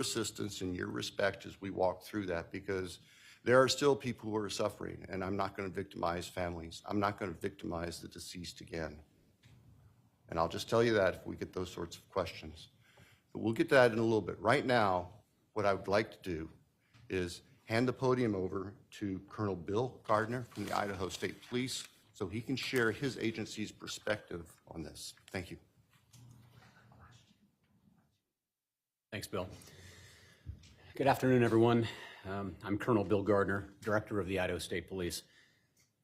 assistance and your respect as we walk through that, because there are still people who are suffering, and I'm not going to victimize families. I'm not going to victimize the deceased again. And I'll just tell you that if we get those sorts of questions. But we'll get to that in a little bit. Right now, what I would like to do is hand the podium over to Colonel Bill Gardner from the Idaho State Police so he can share his agency's perspective on this. Thank you. Thanks, Bill. Good afternoon, everyone. I'm Colonel Bill Gardner, Director of the Idaho State Police.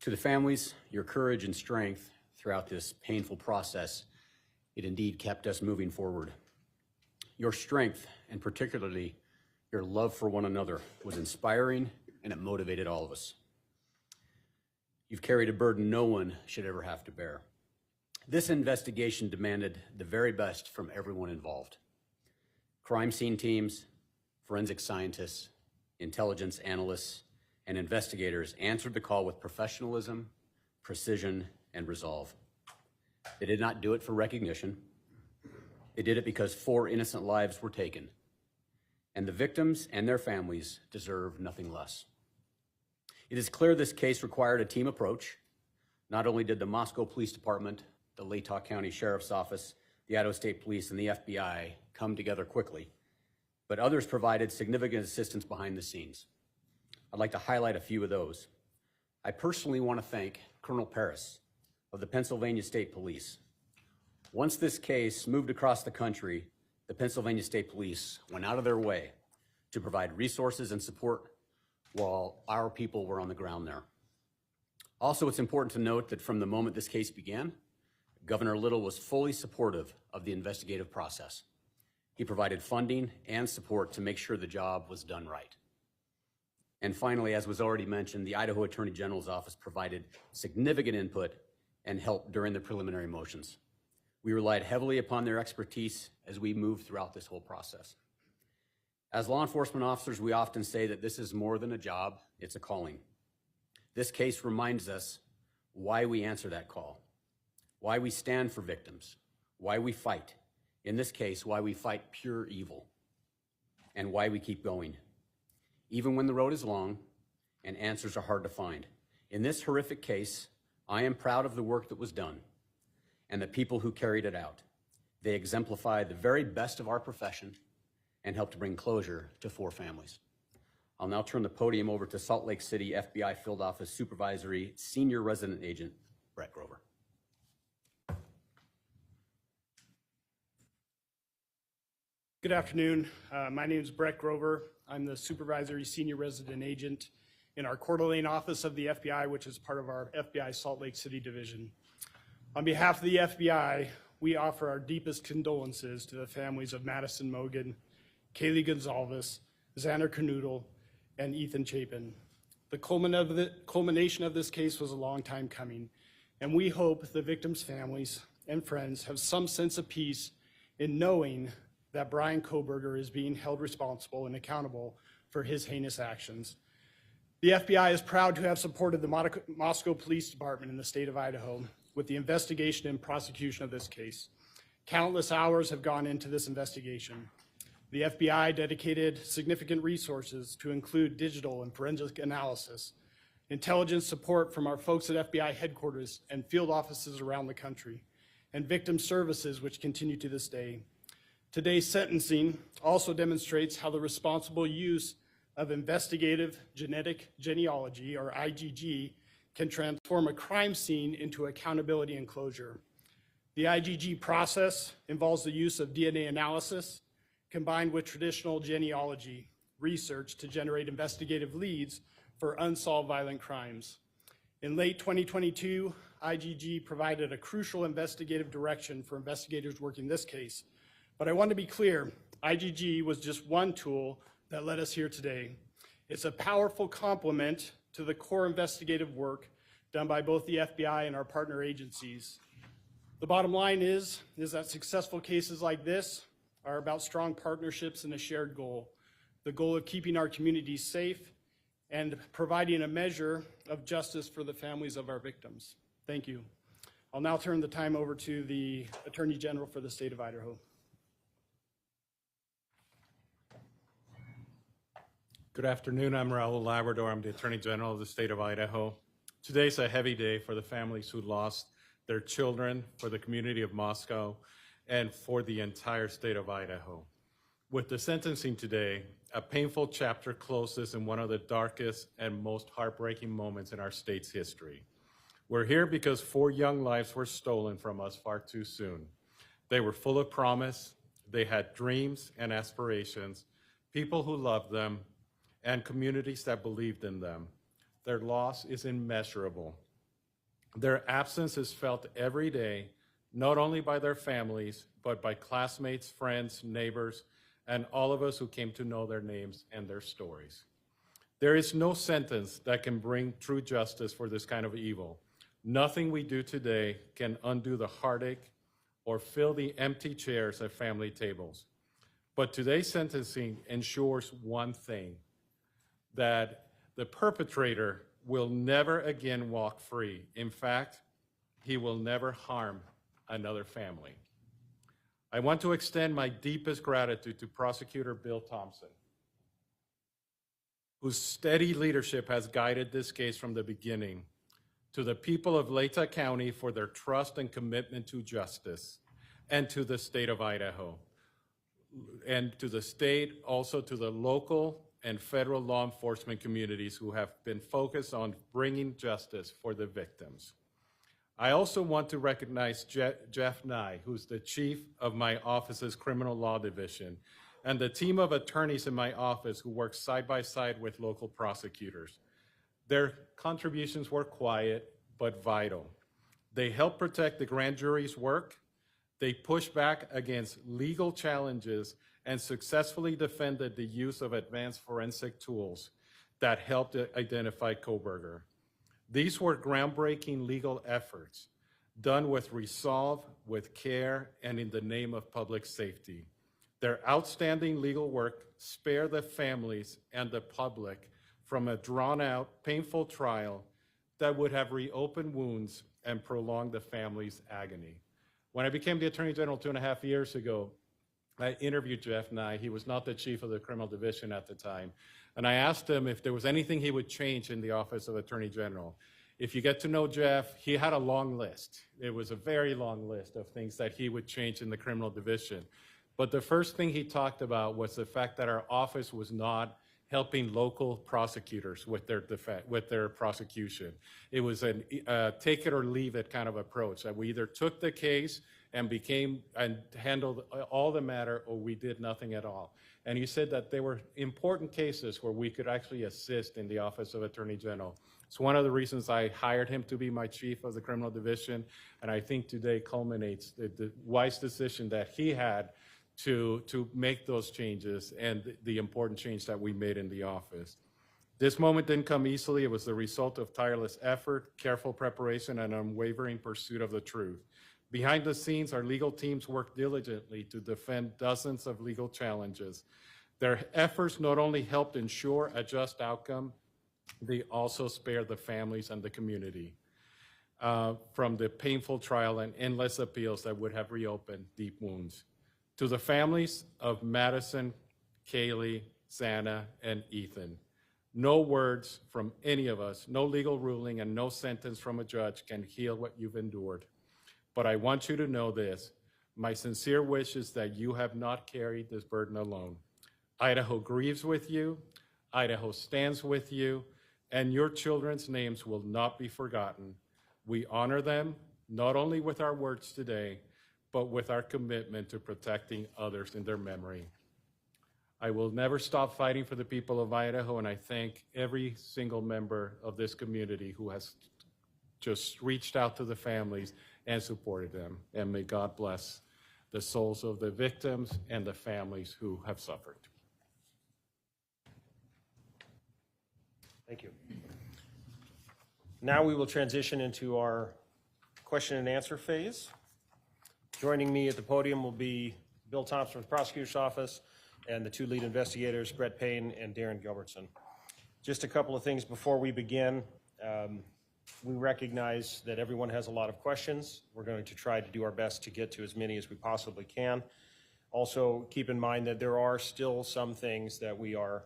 To the families, your courage and strength throughout this painful process, it indeed kept us moving forward. Your strength, and particularly your love for one another, was inspiring, and it motivated all of us. You've carried a burden no one should ever have to bear. This investigation demanded the very best from everyone involved. Crime scene teams, forensic scientists, intelligence analysts, and investigators answered the call with professionalism, precision, and resolve. They did not do it for recognition. They did it because 4 innocent lives were taken, and the victims and their families deserve nothing less. It is clear this case required a team approach. Not only did the Moscow Police Department, the Latah County Sheriff's Office, the Idaho State Police, and the FBI come together quickly, but others provided significant assistance behind the scenes. I'd like to highlight a few of those. I personally want to thank Colonel Paris of the Pennsylvania State Police. Once this case moved across the country, the Pennsylvania State Police went out of their way to provide resources and support while our people were on the ground there. Also, it's important to note that from the moment this case began, Governor Little was fully supportive of the investigative process. He provided funding and support to make sure the job was done right. And finally, as was already mentioned, the Idaho Attorney General's office provided significant input and help during the preliminary motions. We relied heavily upon their expertise as we moved throughout this whole process. As law enforcement officers, we often say that this is more than a job, it's a calling. This case reminds us why we answer that call, why we stand for victims, why we fight. In this case, why we fight pure evil, and why we keep going, even when the road is long and answers are hard to find. In this horrific case, I am proud of the work that was done and the people who carried it out. They exemplify the very best of our profession and helped bring closure to 4 families. I'll now turn the podium over to Salt Lake City FBI Field Office Supervisory Senior Resident Agent, Brett Grover. Good afternoon. My name is Brett Grover. I'm the Supervisory Senior Resident Agent in our Coeur d'Alene office of the FBI, which is part of our FBI Salt Lake City division. On behalf of the FBI, we offer our deepest condolences to the families of Madison Mogan, Kaylee Gonzalez, Xander Canoodle, and Ethan Chapin. The culmination of this case was a long time coming, and we hope the victims' families and friends have some sense of peace in knowing that Bryan Kohberger is being held responsible and accountable for his heinous actions. The FBI is proud to have supported the Moscow Police Department in the state of Idaho with the investigation and prosecution of this case. Countless hours have gone into this investigation. The FBI dedicated significant resources to include digital and forensic analysis, intelligence support from our folks at FBI headquarters and field offices around the country, and victim services, which continue to this day. Today's sentencing also demonstrates how the responsible use of investigative genetic genealogy, or IgG, can transform a crime scene into accountability and closure. The IgG process involves the use of DNA analysis combined with traditional genealogy research to generate investigative leads for unsolved violent crimes. In late 2022, IgG provided a crucial investigative direction for investigators working this case. But I want to be clear, IgG was just one tool that led us here today. It's a powerful complement to the core investigative work done by both the FBI and our partner agencies. The bottom line is that successful cases like this are about strong partnerships and a shared goal, the goal of keeping our communities safe and providing a measure of justice for the families of our victims. Thank you. I'll now turn the time over to the Attorney General for the state of Idaho. Good afternoon. I'm Raul Labrador. I'm the Attorney General of the state of Idaho. Today's a heavy day for the families who lost their children, for the community of Moscow, and for the entire state of Idaho. With the sentencing today, a painful chapter closes in one of the darkest and most heartbreaking moments in our state's history. We're here because 4 young lives were stolen from us far too soon. They were full of promise, they had dreams and aspirations, people who loved them, and communities that believed in them. Their loss is immeasurable. Their absence is felt every day, not only by their families, but by classmates, friends, neighbors, and all of us who came to know their names and their stories. There is no sentence that can bring true justice for this kind of evil. Nothing we do today can undo the heartache or fill the empty chairs at family tables. But today's sentencing ensures one thing, that the perpetrator will never again walk free. In fact, he will never harm another family. I want to extend my deepest gratitude to Prosecutor Bill Thompson, whose steady leadership has guided this case from the beginning, to the people of Layton County for their trust and commitment to justice, and to the state of Idaho, and to the state, also to the local and federal law enforcement communities who have been focused on bringing justice for the victims. I also want to recognize Jeff Nye, who's the chief of my office's criminal law division, and the team of attorneys in my office who work side by side with local prosecutors. Their contributions were quiet but vital. They helped protect the grand jury's work. They pushed back against legal challenges and successfully defended the use of advanced forensic tools that helped identify Kohberger. These were groundbreaking legal efforts done with resolve, with care, and in the name of public safety. Their outstanding legal work spared the families and the public from a drawn-out, painful trial that would have reopened wounds and prolonged the family's agony. When I became the Attorney General 2.5 years ago, I interviewed Jeff Nye. He was not the chief of the criminal division at the time. And I asked him if there was anything he would change in the office of Attorney General. If you get to know Jeff, he had a long list. It was a very long list of things that he would change in the criminal division. But the first thing he talked about was the fact that our office was not helping local prosecutors with their prosecution. It was a take it or leave it kind of approach, that we either took the case and handled all the matter, or we did nothing at all. And he said that there were important cases where we could actually assist in the Office of Attorney General. It's one of the reasons I hired him to be my chief of the criminal division, and I think today culminates the wise decision that he had to make those changes and the important change that we made in the office. This moment didn't come easily. It was the result of tireless effort, careful preparation, and unwavering pursuit of the truth. Behind the scenes, our legal teams worked diligently to defend dozens of legal challenges. Their efforts not only helped ensure a just outcome, they also spared the families and the community from the painful trial and endless appeals that would have reopened deep wounds. To the families of Madison, Kaylee, Xana, and Ethan, no words from any of us, no legal ruling, and no sentence from a judge can heal what you've endured. But I want you to know this. My sincere wish is that you have not carried this burden alone. Idaho grieves with you, Idaho stands with you, and your children's names will not be forgotten. We honor them, not only with our words today, but with our commitment to protecting others in their memory. I will never stop fighting for the people of Idaho, and I thank every single member of this community who has just reached out to the families and supported them. And may God bless the souls of the victims and the families who have suffered. Thank you. Now we will transition into our question and answer phase. Joining me at the podium will be Bill Thompson from the prosecutor's office and the 2 lead investigators, Brett Payne and Darren Gilbertson. Just a couple of things before we begin. We recognize that everyone has a lot of questions. We're going to try to do our best to get to as many as we possibly can. Also, keep in mind that there are still some things that we are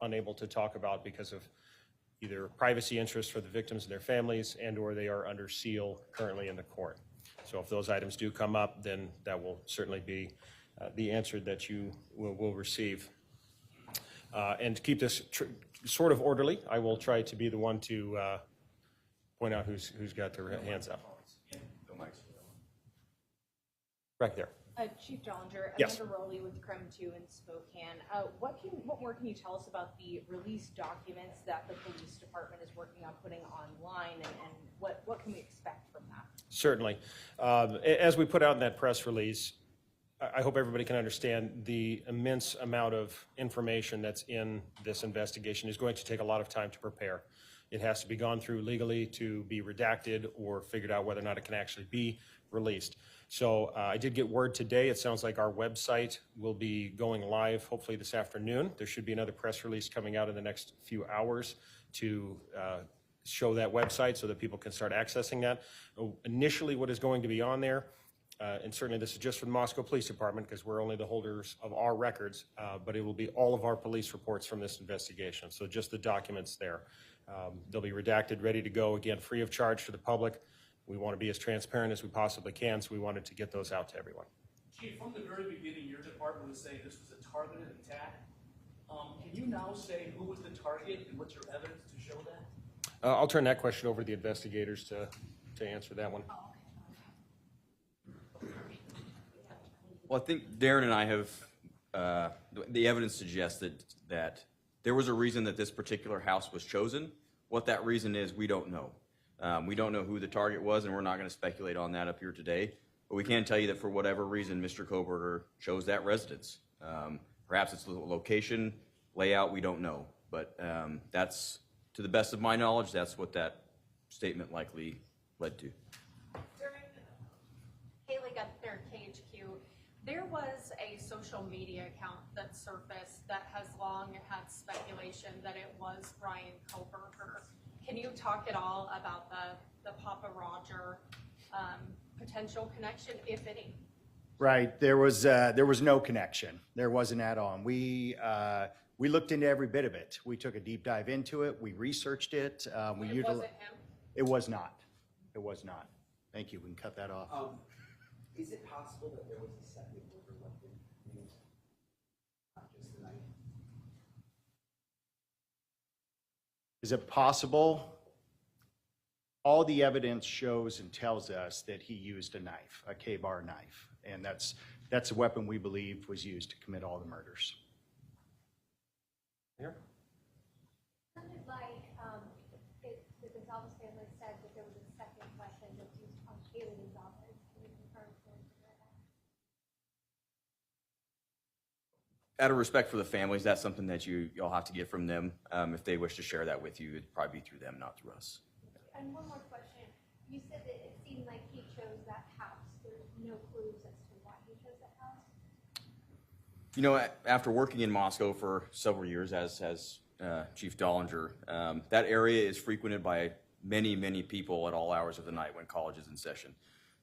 unable to talk about because of either privacy interests for the victims and their families, and or they are under seal currently in the court. So if those items do come up, then that will certainly be the answer that you will receive. And to keep this sort of orderly, I will try to be the one to point out who's got their hands up. Right there. Chief Dollinger, Yes. Amanda Rowley with CREM 2 in Spokane. What more can you tell us about the release documents that the police department is working on putting online, and what can we expect from that? Certainly. As we put out in that press release, I hope everybody can understand the immense amount of information that's in this investigation is going to take a lot of time to prepare. It has to be gone through legally to be redacted or figured out whether or not it can actually be released. So I did get word today. It sounds like our website will be going live hopefully this afternoon. There should be another press release coming out in the next few hours to show that website so that people can start accessing that. Initially, what is going to be on there, and certainly this is just for the Moscow Police Department because we're only the holders of our records, but it will be all of our police reports from this investigation. So just the documents there. They'll be redacted, ready to go, again, free of charge to the public. We want to be as transparent as we possibly can, so we wanted to get those out to everyone. Chief, from the very beginning, your department was saying this was a targeted attack. Can you now say who was the target and what's your evidence to show that? I'll turn that question over to the investigators to answer that one. Well, I think Darren and I have, the evidence suggests that there was a reason that this particular house was chosen. What that reason is, we don't know. We don't know who the target was, and we're not going to speculate on that up here today. But we can tell you that for whatever reason, Mr. Kohberger chose that residence. Perhaps it's the location, layout, we don't know. But that's, to the best of my knowledge, that's what that statement likely led to. During Haley got their KHQ, there was a social media account that surfaced that has long had speculation that it was Bryan Kohberger. Can you talk at all about the Papa Roger potential connection, if any? Right. There was no connection. There wasn't at all. And we looked into every bit of it. We took a deep dive into it. We researched it. It wasn't him? It was not. It was not. Thank you. We can cut that off. Is it possible that there was a second murder weapon used, not just the knife? Is it possible? All the evidence shows and tells us that he used a knife, a K-bar knife, and that's a weapon we believe was used to commit all the murders. Here. Sounded like the Gonzalez family said that there was a second weapon that was used on Haley Gonzalez. Can you confirm that? Out of respect for the families, that's something that you'll have to get from them. If they wish to share that with you, it'd probably be through them, not through us. And one more question. You said that it seemed like he chose that house. There's no clues as to why he chose that house? You know, after working in Moscow for several years as Chief Dollinger, that area is frequented by many, many people at all hours of the night when college is in session.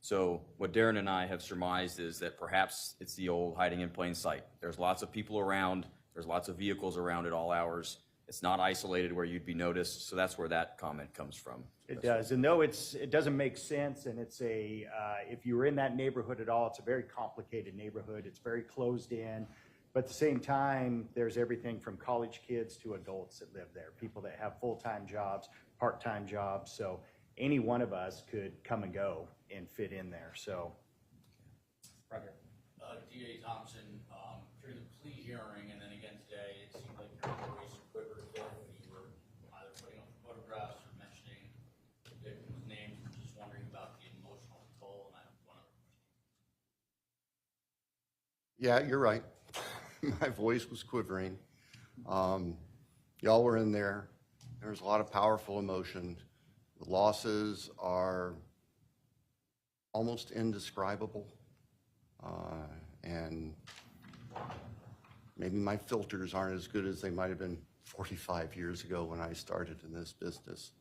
So what Darren and I have surmised is that perhaps it's the old hiding in plain sight. There's lots of people around. There's lots of vehicles around at all hours. It's not isolated where you'd be noticed. So that's where that comment comes from. It does, and though it doesn't make sense, and it's if you were in that neighborhood at all, it's a very complicated neighborhood. It's very closed in, but at the same time, there's everything from college kids to adults that live there, people that have full-time jobs, part-time jobs, so any one of us could come and go and fit in there, so. Right here. D.A. Thompson, during the plea hearing and then again today, it seemed like your voice quivered a bit when you were either putting up photographs or mentioning the victims' names. I'm just wondering about the emotional toll, and I have one other question. Yeah, you're right. My voice was quivering. Y'all were in there. There's a lot of powerful emotion. The losses are almost indescribable. And maybe my filters aren't as good as they might have been 45 years ago when I started in this business.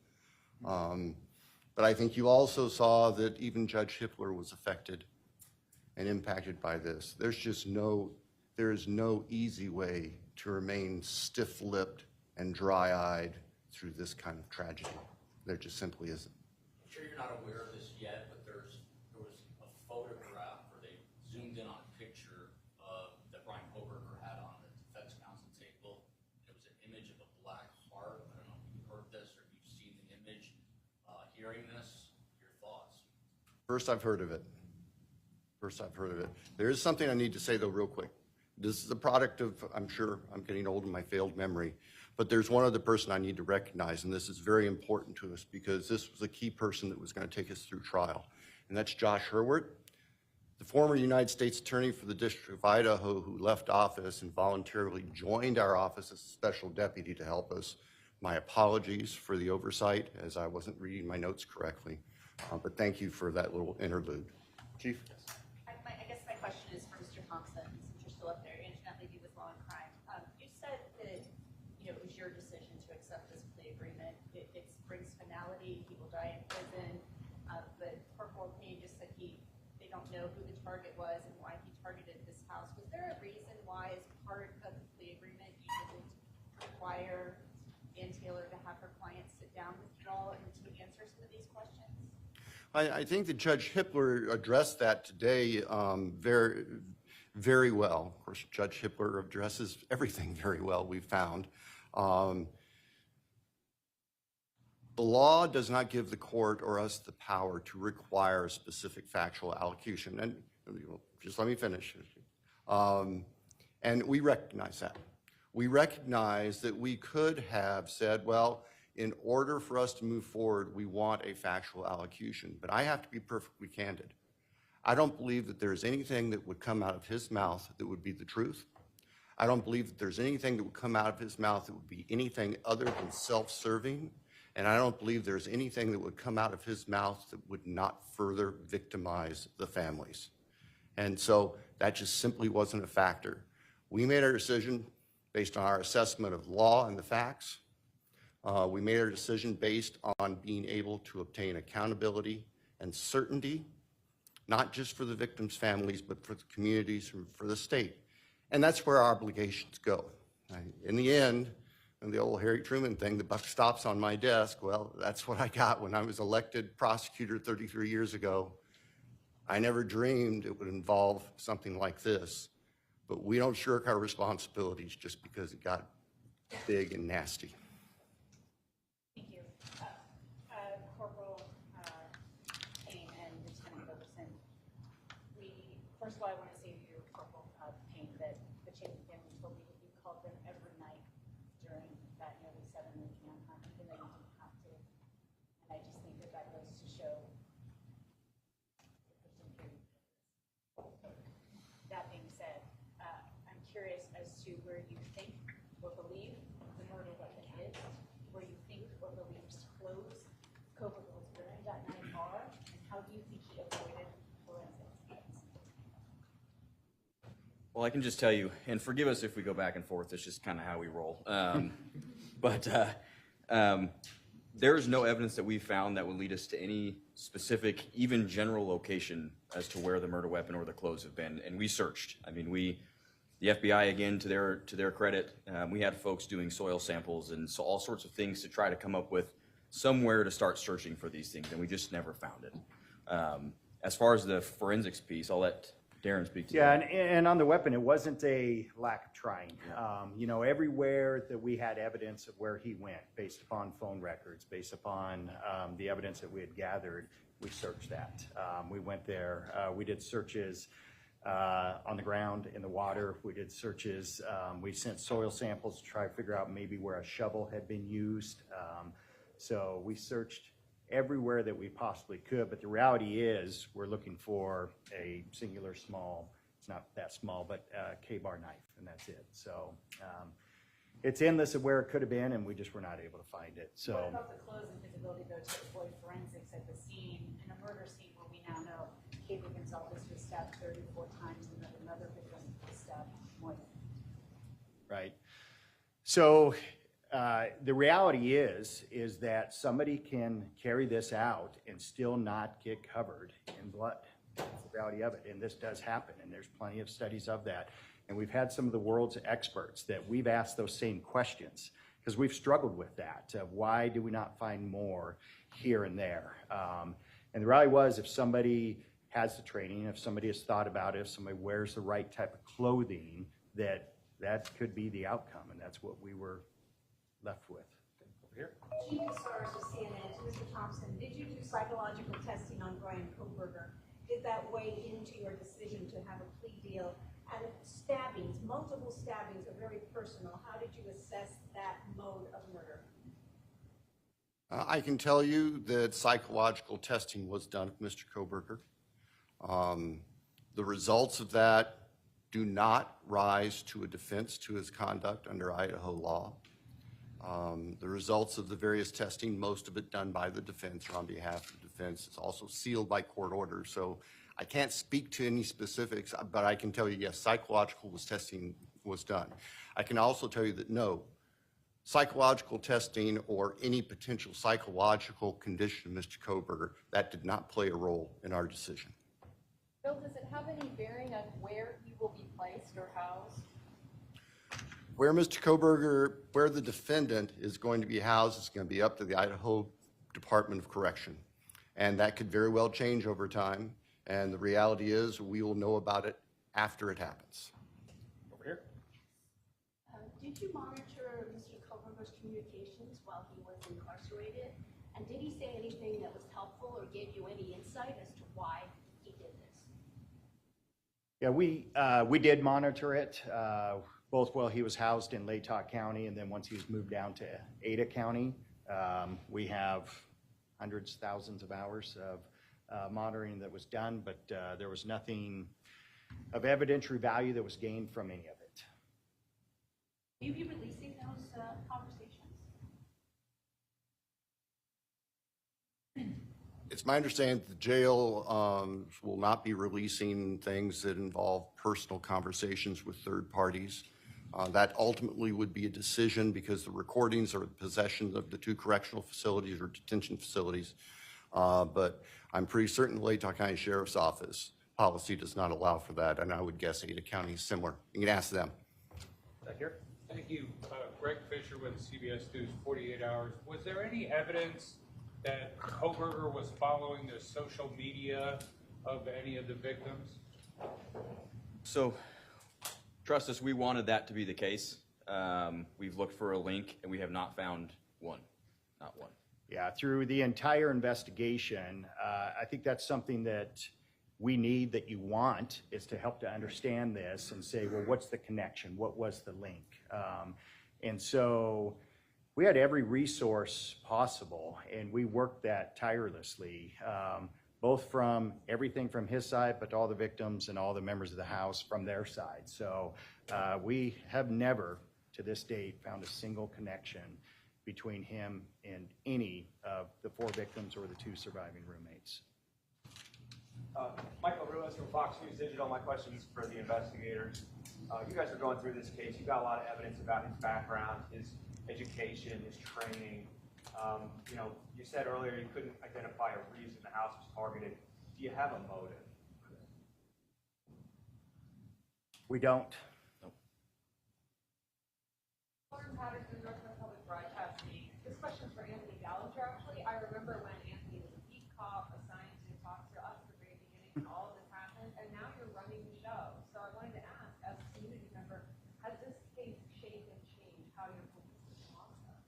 But I think you also saw that even Judge Hippler was affected and impacted by this. There is no easy way to remain stiff-lipped and dry-eyed through this kind of tragedy. There just simply isn't. I'm sure you're not aware of this yet, but there was a photograph where they zoomed in on a picture that Bryan Kohberger had on the defense counsel table. It was an image of a black heart. I don't know if you've heard this or if you've seen the image. Hearing this, your thoughts? First I've heard of it. There is something I need to say, though, real quick. This is a product of, I'm sure I'm getting old in my failed memory, but there's one other person I need to recognize, and this is very important to us because this was a key person that was going to take us through trial, and that's Josh Hurwitz, the former United States Attorney for the District of Idaho who left office and voluntarily joined our office as a special deputy to help us. My apologies for the oversight as I wasn't reading my notes correctly, but thank you for that little interlude. Chief? I guess my question is for Mr. Thompson, since you're still up there, Antoinette Levy with Law and Crime. You said that, it was your decision to accept this plea agreement. It brings finality, he will die in prison, but Corporal Payne just said they don't know who the target was and why he targeted this house. Was there a reason why, as part of the plea agreement, you didn't require Ann Taylor to have her client sit down with you all and to answer some of these questions? I think that Judge Hippler addressed that today very, very well. Of course, Judge Hippler addresses everything very well, we've found. The law does not give the court or us the power to require a specific factual allocution. And just let me finish. And we recognize that. We recognize that we could have said, well, in order for us to move forward, we want a factual allocution. But I have to be perfectly candid. I don't believe that there's anything that would come out of his mouth that would be the truth. I don't believe that there's anything that would come out of his mouth that would be anything other than self-serving. And I don't believe there's anything that would come out of his mouth that would not further victimize the families. And so that just simply wasn't a factor. We made our decision based on our assessment of law and the facts. We made our decision based on being able to obtain accountability and certainty, not just for the victims' families, but for the communities and for the state. And that's where our obligations go. In the end, and the old Harry Truman thing, the buck stops on my desk. Well, that's what I got when I was elected prosecutor 33 years ago. I never dreamed it would involve something like this, but we don't shirk our responsibilities just because it got big and nasty. Thank you. Corporal Payne and Lieutenant Roberson, first of all, I want to say to you, Corporal Payne, that the Chapin family told me that you called them every night during that nearly 7-week manhunt, even though you didn't have to. And I just think that that goes to show the person who. That being said, I'm curious as to where you think or believe the murder weapon is, where you think or believe clothes Kohberger was wearing that night are, and how do you think he avoided forensics? Well, I can just tell you, and forgive us if we go back and forth, it's just kind of how we roll. There is no evidence that we found that would lead us to any specific, even general location as to where the murder weapon or the clothes have been. And we searched. I mean, the FBI, again, to their credit, we had folks doing soil samples and so all sorts of things to try to come up with somewhere to start searching for these things, and we just never found it. As far as the forensics piece, I'll let Darren speak to Yeah, that. and on the weapon, it wasn't a lack of trying. Everywhere that we had evidence of where he went, based upon phone records, based upon the evidence that we had gathered, we searched that. We went there. We did searches on the ground, in the water. We did searches. We sent soil samples to try to figure out maybe where a shovel had been used. So we searched everywhere that we possibly could, but the reality is we're looking for a singular small, it's not that small, but K-bar knife, and that's it. So it's endless of where it could have been, and we just were not able to find it. So. What about the clothes and visibility, though, to avoid forensics at the scene, in a murder scene where we now know K.B. Gonzalez was stabbed 34 times and that another victim was stabbed more than. Right. So the reality is that somebody can carry this out and still not get covered in blood. That's the reality of it, and this does happen, and there's plenty of studies of that. And we've had some of the world's experts that we've asked those same questions, because we've struggled with that. Why do we not find more here and there? And the reality was, if somebody has the training, if somebody has thought about it, if somebody wears the right type of clothing, that could be the outcome, and that's what we were left with. Over here. Chief of SARS of CNN, to Mr. Thompson, did you do psychological testing on Bryan Kohberger? Did that weigh into your decision to have a plea deal? And stabbings, multiple stabbings are very personal. How did you assess that mode of murder? I can tell you that psychological testing was done of Mr. Kohberger. The results of that do not rise to a defense to his conduct under Idaho law. The results of the various testing, most of it done by the defense or on behalf of the defense, is also sealed by court order. So I can't speak to any specifics, but I can tell you, yes, psychological testing was done. I can also tell you that no, psychological testing or any potential psychological condition of Mr. Kohberger, that did not play a role in our decision. Bill, does it have any bearing on where he will be placed or housed? Where Mr. Kohberger, where the defendant is going to be housed is going to be up to the Idaho Department of Correction. And that could very well change over time. And the reality is we will know about it after it happens. Over here. Did you monitor Mr. Kohberger's communications while he was incarcerated? And did he say anything that was helpful or gave you any insight as to why he did this? Yeah, we did monitor it, both while he was housed in Latah County and then once he was moved down to Ada County. We have hundreds, thousands of hours of monitoring that was done, but there was nothing of evidentiary value that was gained from any of it. Will you be releasing those conversations? It's my understanding that the jail will not be releasing things that involve personal conversations with third parties. That ultimately would be a decision because the recordings are the possession of the two correctional facilities or detention facilities. But I'm pretty certain the Latah County Sheriff's Office policy does not allow for that, and I would guess Ada County is similar. You can ask them. Back here. Thank you. Greg Fisher with CBS News 48 Hours. Was there any evidence that Kohberger was following the social media of any of the victims? So, trust us, we wanted that to be the case. We've looked for a link, and we have not found one. Not one. Yeah, through the entire investigation, I think that's something that we need, that you want, is to help to understand this and say, well, what's the connection? What was the link? And so we had every resource possible, and we worked that tirelessly, both from everything from his side, but all the victims and all the members of the House from their side. So we have never, to this date, found a single connection between him and any of the 4 victims or the 2 surviving roommates. Michael Ruiz from Fox News Digital. My question is for the investigators. You guys are going through this case. You've got a lot of evidence about his background, his education, his training. You said earlier you couldn't identify a reason the house was targeted. Do you have a motive? We don't. Lauren Patterson, North Public Broadcasting. This question's for Anthony Gallagher, actually. I remember when Anthony was a beat cop, assigned to talk to us at the very beginning, and all of this happened, and now you're running the show. So I wanted to ask, as a community member, has this case shaped and changed how you're focusing on that?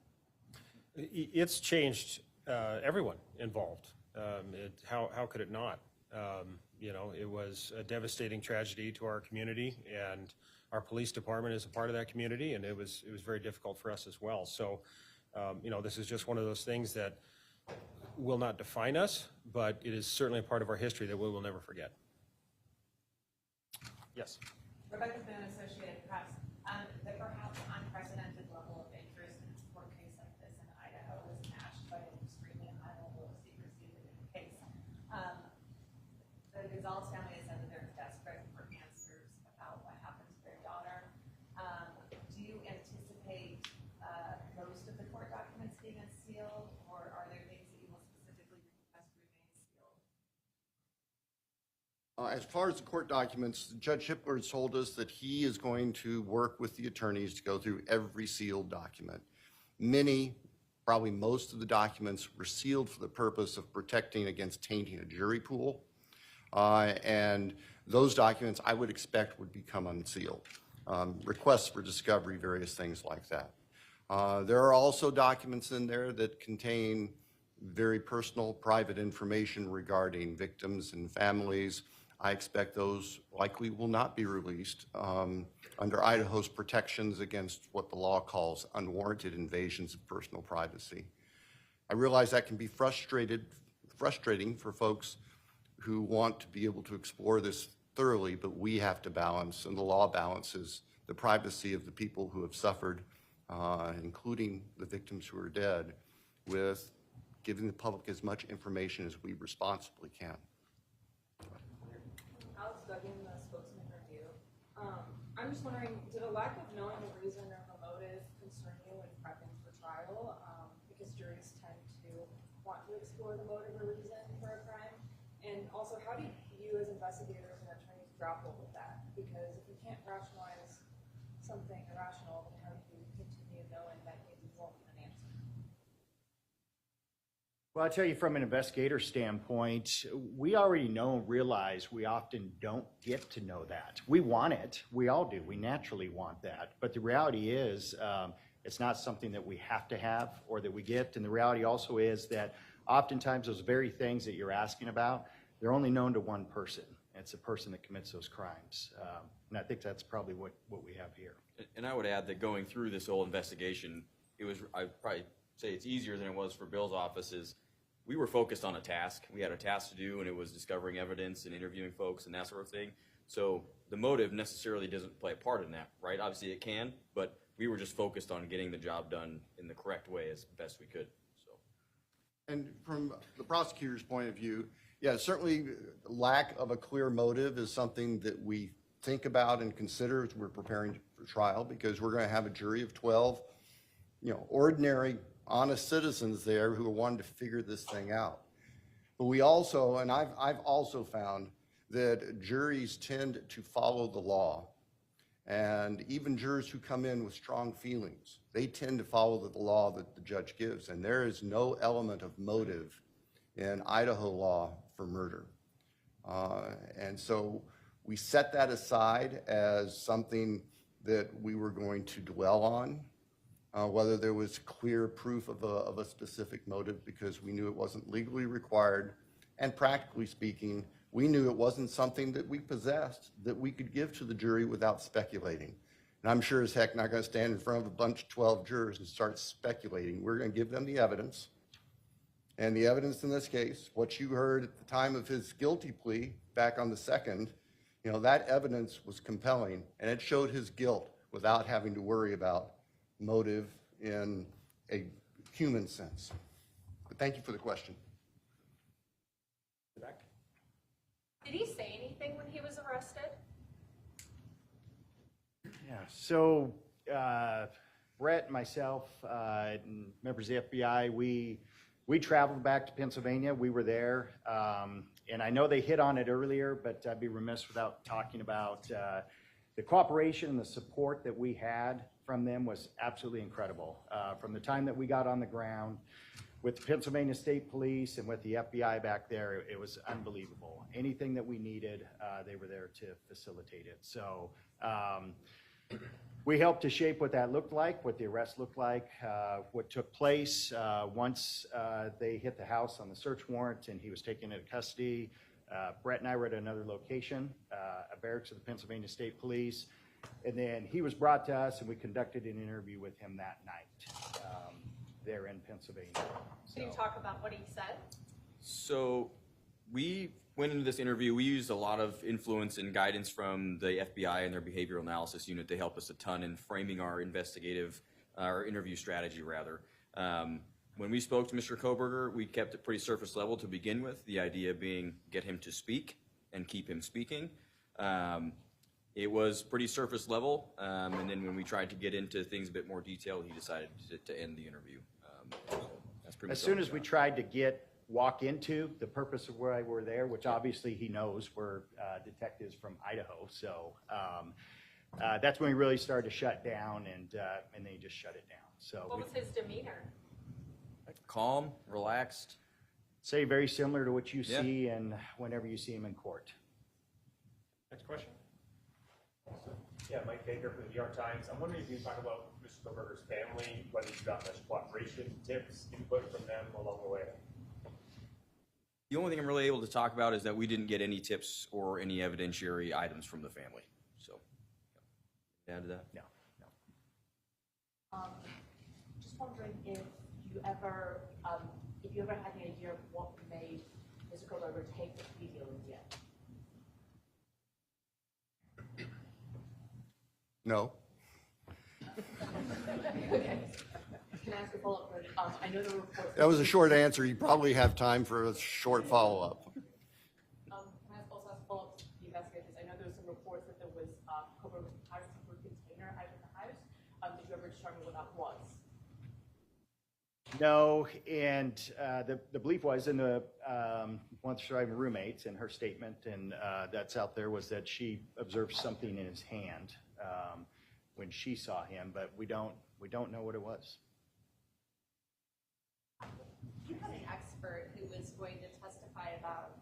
It's changed everyone involved. How could it not? It was a devastating tragedy to our community, and our police department is a part of that community, and it was very difficult for us as well. So, this is just one of those things that will not define us, but it is certainly a part of our history that we will never forget. Yes. Rebecca Boone, Associated Press. The perhaps unprecedented level of interest in a court case like this in Idaho was matched by an extremely high level of secrecy within the case. The Gonzalez family has said that they're desperate for answers about what happened to their daughter. Do you anticipate most of the court documents being unsealed, or are there things that you will specifically request remain sealed? As far as the court documents, Judge Hippler has told us that he is going to work with the attorneys to go through every sealed document. Many, probably most of the documents were sealed for the purpose of protecting against tainting a jury pool. And those documents I would expect would become unsealed. Requests for discovery, various things like that. There are also documents in there that contain very personal, private information regarding victims and families. I expect those likely will not be released under Idaho's protections against what the law calls unwarranted invasions of personal privacy. I realize that can be frustrating for folks who want to be able to explore this thoroughly, but we have to balance, and the law balances, the privacy of the people who have suffered, including the victims who are dead, with giving the public as much information as we responsibly can. Alex Duggan, the spokesman review. I'm just wondering, did a lack of knowing the reason or the motive concern you when prepping for trial? Because juries tend to want to explore the motive or reason for a crime. And also, how do you as investigators and attorneys grapple with that? Because if you can't rationalize something irrational, then how do you continue knowing that you won't get an answer? Well, I'll tell you from an investigator standpoint, we already know and realize we often don't get to know that. We want it. We all do. We naturally want that. But the reality is it's not something that we have to have or that we get. And the reality also is that oftentimes those very things that you're asking about, they're only known to one person. It's the person that commits those crimes. And I think that's probably what we have here. And I would add that going through this whole investigation, I'd probably say it's easier than it was for Bill's offices. We were focused on a task. We had a task to do, and it was discovering evidence and interviewing folks and that sort of thing. So the motive necessarily doesn't play a part in that, right? Obviously it can, but we were just focused on getting the job done in the correct way as best we could. So. And from the prosecutor's point of view, yeah, certainly lack of a clear motive is something that we think about and consider as we're preparing for trial, because we're going to have a jury of 12, ordinary, honest citizens there who are wanting to figure this thing out. But we also, and I've also found that juries tend to follow the law. And even jurors who come in with strong feelings, they tend to follow the law that the judge gives. And there is no element of motive in Idaho law for murder. And so we set that aside as something that we were going to dwell on, whether there was clear proof of a specific motive, because we knew it wasn't legally required. And practically speaking, we knew it wasn't something that we possessed that we could give to the jury without speculating. And I'm sure as heck not going to stand in front of a bunch of 12 jurors and start speculating. We're going to give them the evidence. And the evidence in this case, what you heard at the time of his guilty plea back on the 2nd, that evidence was compelling, and it showed his guilt without having to worry about motive in a human sense. But thank you for the question. Did he say anything when he was arrested? Yeah, so Brett, myself, and members of the FBI, we traveled back to Pennsylvania. We were there, and I know they hit on it earlier, but I'd be remiss without talking about the cooperation and the support that we had from them was absolutely incredible. From the time that we got on the ground with the Pennsylvania State Police and with the FBI back there, it was unbelievable. Anything that we needed, they were there to facilitate it. So we helped to shape what that looked like, what the arrest looked like, what took place once they hit the house on the search warrant and he was taken into custody. Brett and I were at another location, a barracks of the Pennsylvania State Police. And then he was brought to us and we conducted an interview with him that night there in Pennsylvania. Can you talk about what he said? So we went into this interview. We used a lot of influence and guidance from the FBI and their behavioral analysis unit to help us a ton in framing our interview strategy rather. When we spoke to Mr. Kohberger, we kept it pretty surface level to begin with, the idea being get him to speak and keep him speaking. It was pretty surface level, and then when we tried to get into things a bit more detailed, he decided to end the interview. That's pretty much as soon as we tried to walk into the purpose of why we're there, which obviously he knows we're detectives from Idaho, so that's when we really started to shut down, and then he just shut it down. So What we was his demeanor? Calm, relaxed. say very similar to what you Yeah. see and whenever you see him in court. Next question? Yeah, Mike Baker from the New York Times. I'm wondering if you can talk about Mr. Kohberger's family, whether you got much cooperation, tips, input from them along the way. The only thing I'm really able to talk about is that we didn't get any tips or any evidentiary items from the family. So, add to that? No. Just wondering if you ever had any idea of what made Mr. Kohberger take the plea deal in the end? No. Okay. Can I ask a follow-up? I know there were reports. That was a short answer. You probably have time for a short follow-up. Can I also ask a follow-up to the investigators? I know there were some reports that there was Kohberger's entire secret container out in the house. Did you ever determine what that was? No, and the belief was in the one of the surviving roommates in her statement, and that's out there, was that she observed something in his hand when she saw him, but we don't know what it was. You had an expert who was going to testify about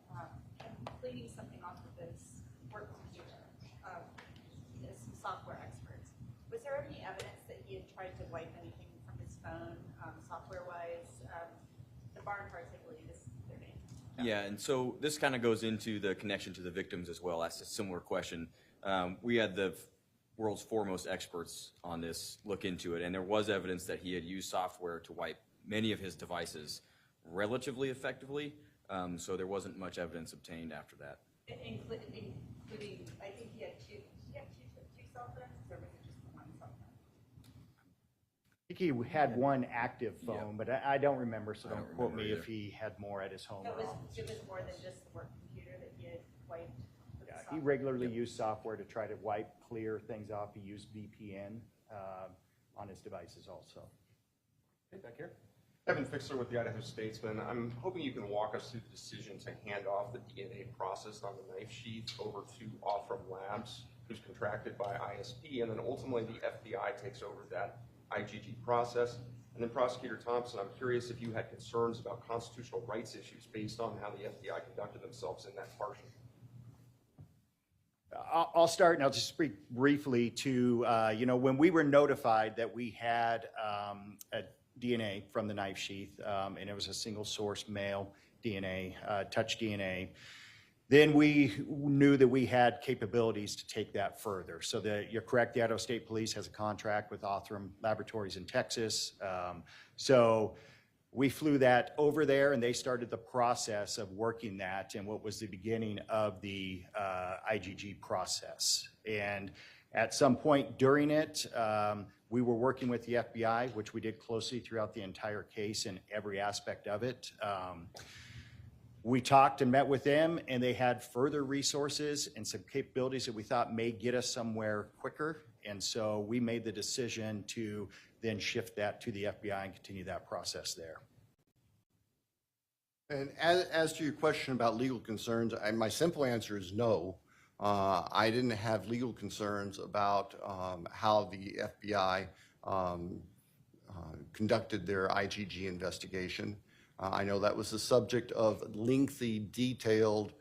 him cleaning something off of his work computer, some software experts. Was there any evidence that he had tried to wipe anything from his phone, software-wise? The bar in particularly is their name. Yeah, and so this kind of goes into the connection to the victims as well. That's a similar question. We had the world's foremost experts on this look into it, and there was evidence that he had used software to wipe many of his devices relatively effectively, so there wasn't much evidence obtained after that. Including, I think he had two software, or was it just one software? I think he had one active phone, but I don't remember, so don't quote me remember if he had more at his home So or it office. was more than just the work computer that he had wiped with the Yeah, he software? regularly used software to try to wipe, clear things off. He used VPN on his devices also. Okay, back here. Kevin Fixler with the Idaho Statesman. I'm hoping you can walk us through the decision to hand off the DNA process on the knife sheath over to Othram Labs, who's contracted by ISP, and then ultimately the FBI takes over that IgG process. And then Prosecutor Thompson, I'm curious if you had concerns about constitutional rights issues based on how the FBI conducted themselves in that portion. I'll start, and I'll just speak briefly to, when we were notified that we had a DNA from the knife sheath, and it was a single source male DNA, touch DNA, then we knew that we had capabilities to take that further. So you're correct, the Idaho State Police has a contract with Othram Laboratories in Texas. So we flew that over there, and they started the process of working that in what was the beginning of the IgG process. And at some point during it, we were working with the FBI, which we did closely throughout the entire case and every aspect of it. We talked and met with them, and they had further resources and some capabilities that we thought may get us somewhere quicker. And so we made the decision to then shift that to the FBI and continue that process there. And as to your question about legal concerns, my simple answer is no. I didn't have legal concerns about how the FBI conducted their IgG investigation. I know that was the subject of lengthy, detailed,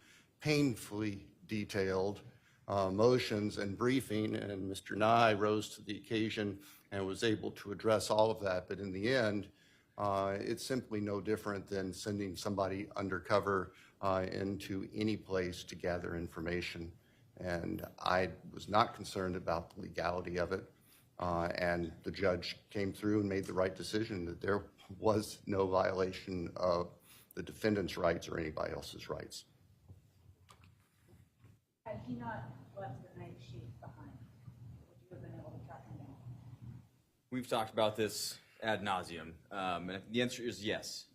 painfully detailed motions and briefing, and Mr. Nye rose to the occasion and was able to address all of that. But in the end, it's simply no different than sending somebody undercover into any place to gather information. And I was not concerned about the legality of it. And the judge came through and made the right decision that there was no violation of the defendant's rights or anybody else's rights. Had he not left the knife sheath behind, would you have been able to track him down? We've talked about this ad nauseum, and the answer is yes.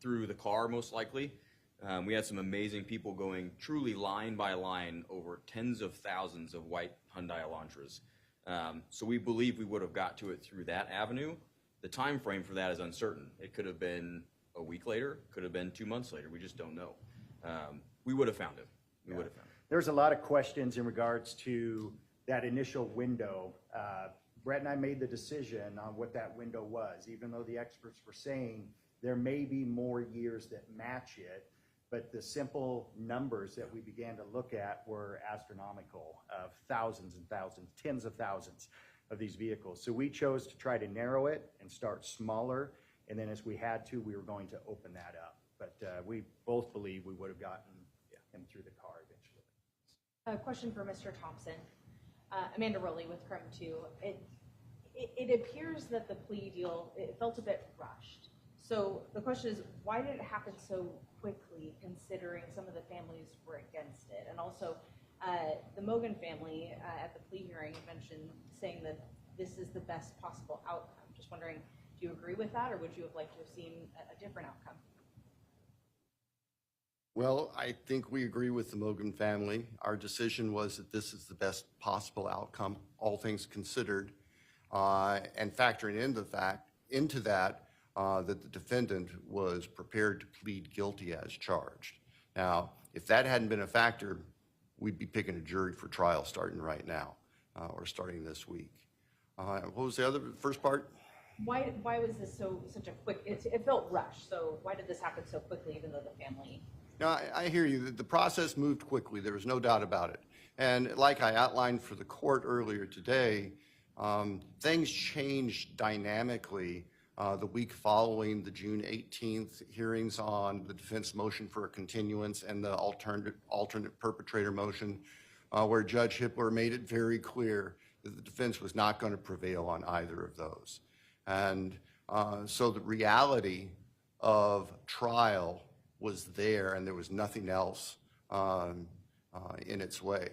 Through the car, most likely. We had some amazing people going truly line by line over tens of thousands of white Hyundai Elantras. So we believe we would have got to it through that avenue. The time frame for that is uncertain. It could have been a week later, could have been 2 months later. We just don't know. We would have found it. We would have found it. There's a lot of questions in regards to that initial window Brett and I made the decision on what that window was, even though the experts were saying there may be more years that match it, but the simple numbers that we began to look at were astronomical, of thousands and thousands, tens of thousands of these vehicles. So we chose to try to narrow it and start smaller, and then as we had to, we were going to open that up. But we both believe we would have gotten him through the car eventually. A question for Mr. Thompson. Amanda Rowley with Chrome 2. It appears that the plea deal, it felt a bit rushed. So the question is, why did it happen so quickly, considering some of the families were against it? And also, the Mogan family at the plea hearing mentioned saying that this is the best possible outcome. Just wondering, do you agree with that, or would you have liked to have seen a different outcome? Well, I think we agree with the Mogan family. Our decision was that this is the best possible outcome, all things considered, and factoring into that the defendant was prepared to plead guilty as charged. Now, if that hadn't been a factor, we'd be picking a jury for trial starting right now, or starting this week. What was the first part? Why was this such a quick? It felt rushed. So why did this happen so quickly, even though the family? No, I hear you. The process moved quickly. There was no doubt about it. And like I outlined for the court earlier today, things changed dynamically the week following the June 18th hearings on the defense motion for a continuance and the alternate perpetrator motion, where Judge Hippler made it very clear that the defense was not going to prevail on either of those. And so the reality of trial was there, and there was nothing else in its way.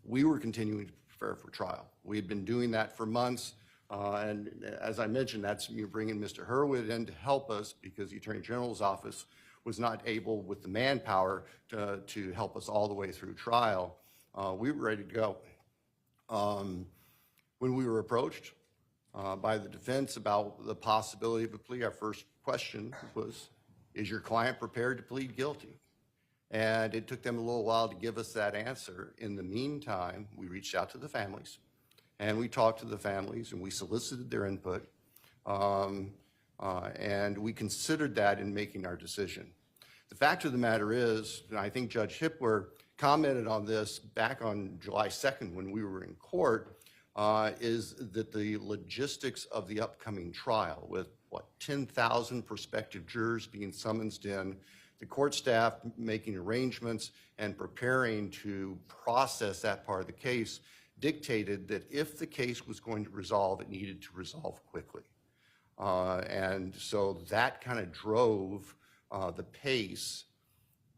We were continuing to prepare for trial. We had been doing that for months, and as I mentioned, that's you bringing Mr. Hurwitz in to help us because the Attorney General's office was not able, with the manpower, to help us all the way through trial. We were ready to go. When we were approached by the defense about the possibility of a plea, our first question was, is your client prepared to plead guilty? And it took them a little while to give us that answer. In the meantime, we reached out to the families, and we talked to the families, and we solicited their input, and we considered that in making our decision. The fact of the matter is, and I think Judge Hippler commented on this back on July 2nd when we were in court, is that the logistics of the upcoming trial, with 10,000 prospective jurors being summoned in, the court staff making arrangements and preparing to process that part of the case, dictated that if the case was going to resolve, it needed to resolve quickly. And so that kind of drove the pace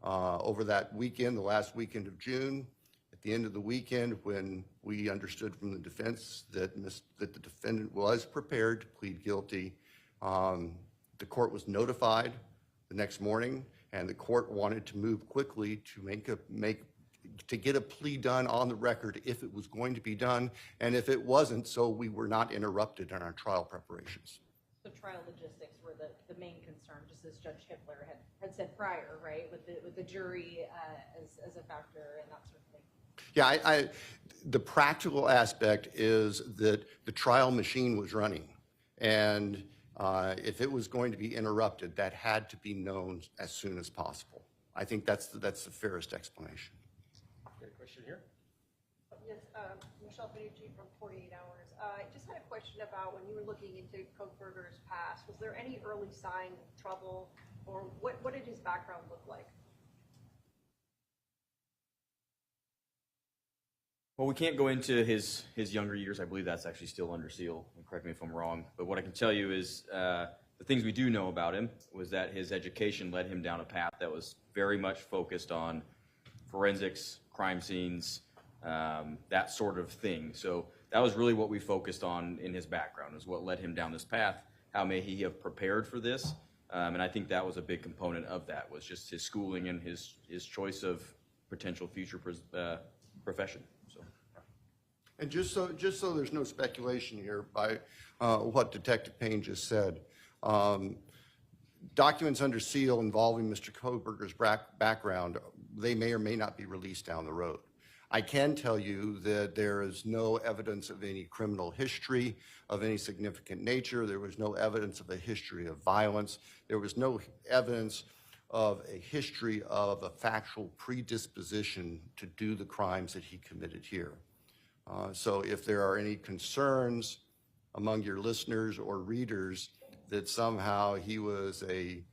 over that weekend, the last weekend of June. At the end of the weekend, when we understood from the defense that the defendant was prepared to plead guilty, the court was notified the next morning, and the court wanted to move quickly to get a plea done on the record if it was going to be done, and if it wasn't, so we were not interrupted in our trial preparations. So trial logistics were the main concern, just as Judge Hippler had said prior, right, with the jury as a factor and that sort of thing. Yeah, the practical aspect is that the trial machine was running, and if it was going to be interrupted, that had to be known as soon as possible. I think that's the fairest explanation. Got a question here? Yes, Michelle Finucci from 48 Hours. I just had a question about when you were looking into Kohberger's past. Was there any early sign of trouble, or what did his background look like? Well, we can't go into his younger years. I believe that's actually still under seal. Correct me if I'm wrong. But what I can tell you is the things we do know about him was that his education led him down a path that was very much focused on forensics, crime scenes, that sort of thing. So that was really what we focused on in his background, is what led him down this path. How may he have prepared for this? And I think that was a big component of that, was just his schooling and his choice of potential future profession. And just so there's no speculation here by what Detective Payne just said, documents under seal involving Mr. Kohberger's background, they may or may not be released down the road. I can tell you that there is no evidence of any criminal history of any significant nature. There was no evidence of a history of violence. There was no evidence of a history of a factual predisposition to do the crimes that he committed here. So if there are any concerns among your listeners or readers that somehow he was a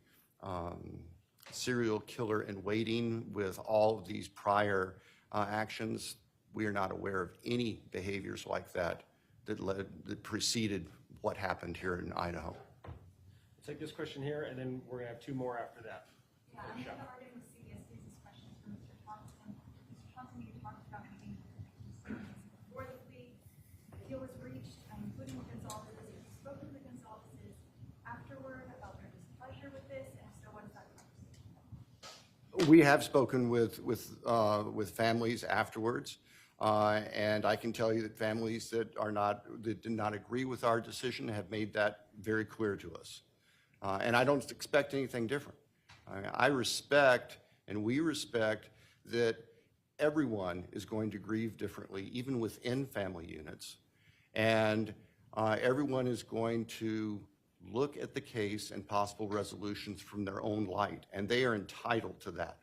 serial killer in waiting with all of these prior actions, we are not aware of any behaviors like that that preceded what happened here in Idaho. We'll take this question here, and then we're going to have two more after that. Yeah, I'm going to argue with CBSD's questions for Mr. Thompson. Mr. Thompson, you talked about meeting before the plea deal was reached, including the Gonzalez's. Have you spoken to the Gonzalez's afterward about their displeasure with this? And if so, what is that conversation? We have spoken with families afterwards, and I can tell you that families that did not agree with our decision have made that very clear to us. And I don't expect anything different. I respect, and we respect, that everyone is going to grieve differently, even within family units. And everyone is going to look at the case and possible resolutions from their own light, and they are entitled to that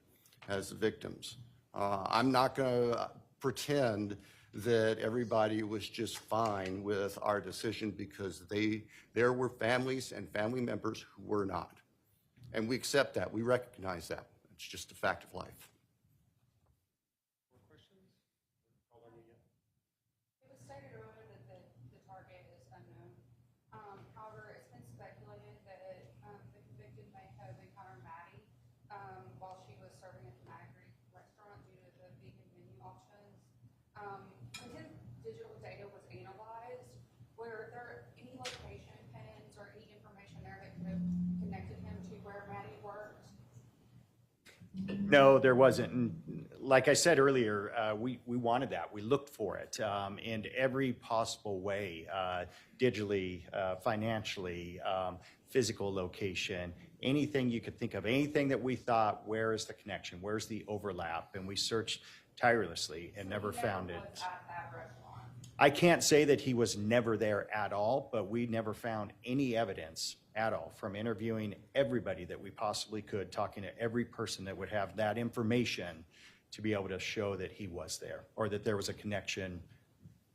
as victims. I'm not going to pretend that everybody was just fine with our decision, because there were families and family members who were not. And we accept that. We recognize that. It's just a fact of life. More questions? Call on you yet? It was stated earlier that the target is unknown. However, it's been speculated that the convicted may have encountered Maddie while she was serving at the Maddie Greek restaurant due to the vegan menu options. When his digital data was analyzed, were there any location pins or any information there that could have connected him to where Maddie worked? No, there wasn't. And like I said earlier, we wanted that. We looked for it in every possible way, digitally, financially, physical location, anything you could think of, anything that we thought, where is the connection? Where's the overlap? And we searched tirelessly and never found it. At that restaurant. I can't say that he was never there at all, but we never found any evidence at all from interviewing everybody that we possibly could, talking to every person that would have that information to be able to show that he was there or that there was a connection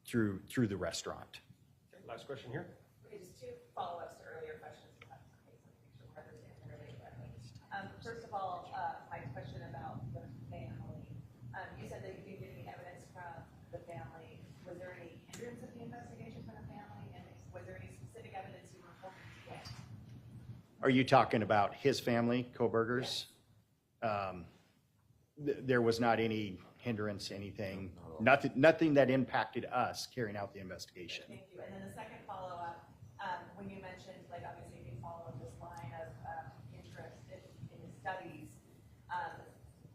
through the restaurant. Okay, last question here. Okay, just two follow-ups to earlier questions. First of all, my question about the family. You said that you didn't get any evidence from the family. Was there any hindrance of the investigation from the family? And was there any specific evidence you were hoping to get? Are you talking about his family, Kohberger's? There was not any hindrance, anything, nothing that impacted us carrying out the investigation. Thank you. And then the second follow-up, when you mentioned, like, obviously you follow this line of interest in his studies,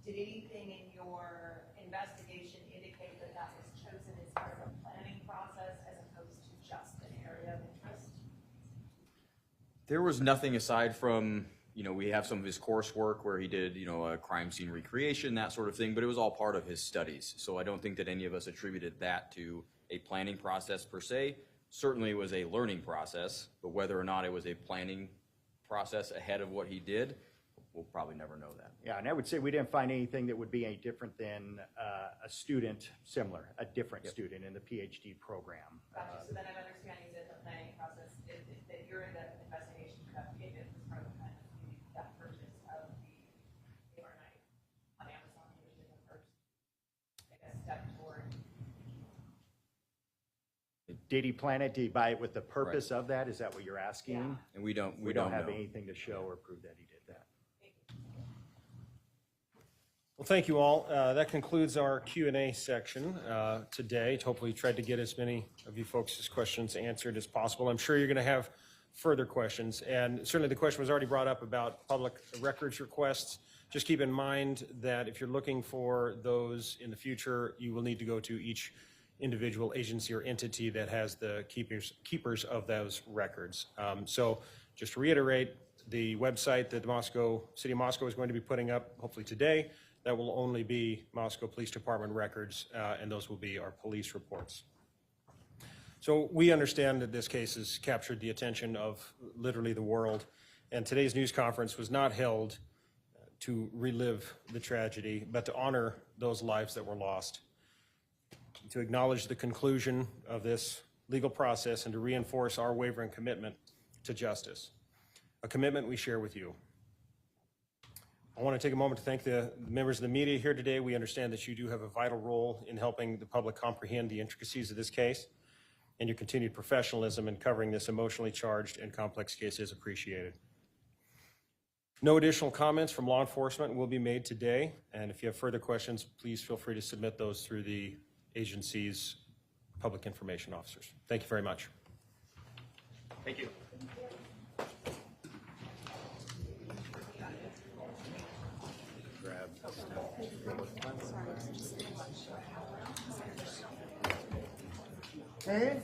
did anything in your investigation indicate that that was chosen as part of a planning process as opposed to just an area of interest? There was nothing aside from, we have some of his coursework where he did, a crime scene recreation, that sort of thing, but it was all part of his studies. So I don't think that any of us attributed that to a planning process per se. Certainly it was a learning process, but whether or not it was a planning process ahead of what he did, we'll probably never know that. Yeah, and I would say we didn't find anything that would be any different than a student, a different student in the PhD program. Gotcha. So then I'm understanding that the planning process, that your investigation was part of the plan of that purchase of the AR knife on Amazon, which is the first, step toward. Did he plan it? Did he buy it with the purpose of that? Is that what you're asking? Yeah. And we don't have know. anything to show or prove that he did that. Well, thank you all. That concludes our Q&A section today. Hopefully, tried to get as many of you folks' questions answered as possible. I'm sure you're going to have further questions, and certainly the question was already brought up about public records requests. Just keep in mind that if you're looking for those in the future, you will need to go to each individual agency or entity that has the keepers of those records. So just to reiterate, the website that the City of Moscow is going to be putting up, hopefully today, that will only be Moscow Police Department records, and those will be our police reports. So we understand that this case has captured the attention of literally the world, and today's news conference was not held to relive the tragedy, but to honor those lives that were lost, to acknowledge the conclusion of this legal process, and to reinforce our wavering commitment to justice, a commitment we share with you. I want to take a moment to thank the members of the media here today. We understand that you do have a vital role in helping the public comprehend the intricacies of this case, and your continued professionalism in covering this emotionally charged and complex case is appreciated. No additional comments from law enforcement will be made today, and if you have further questions, please feel free to submit those through the agency's public information officers. Thank you very much. Thank you. Hey?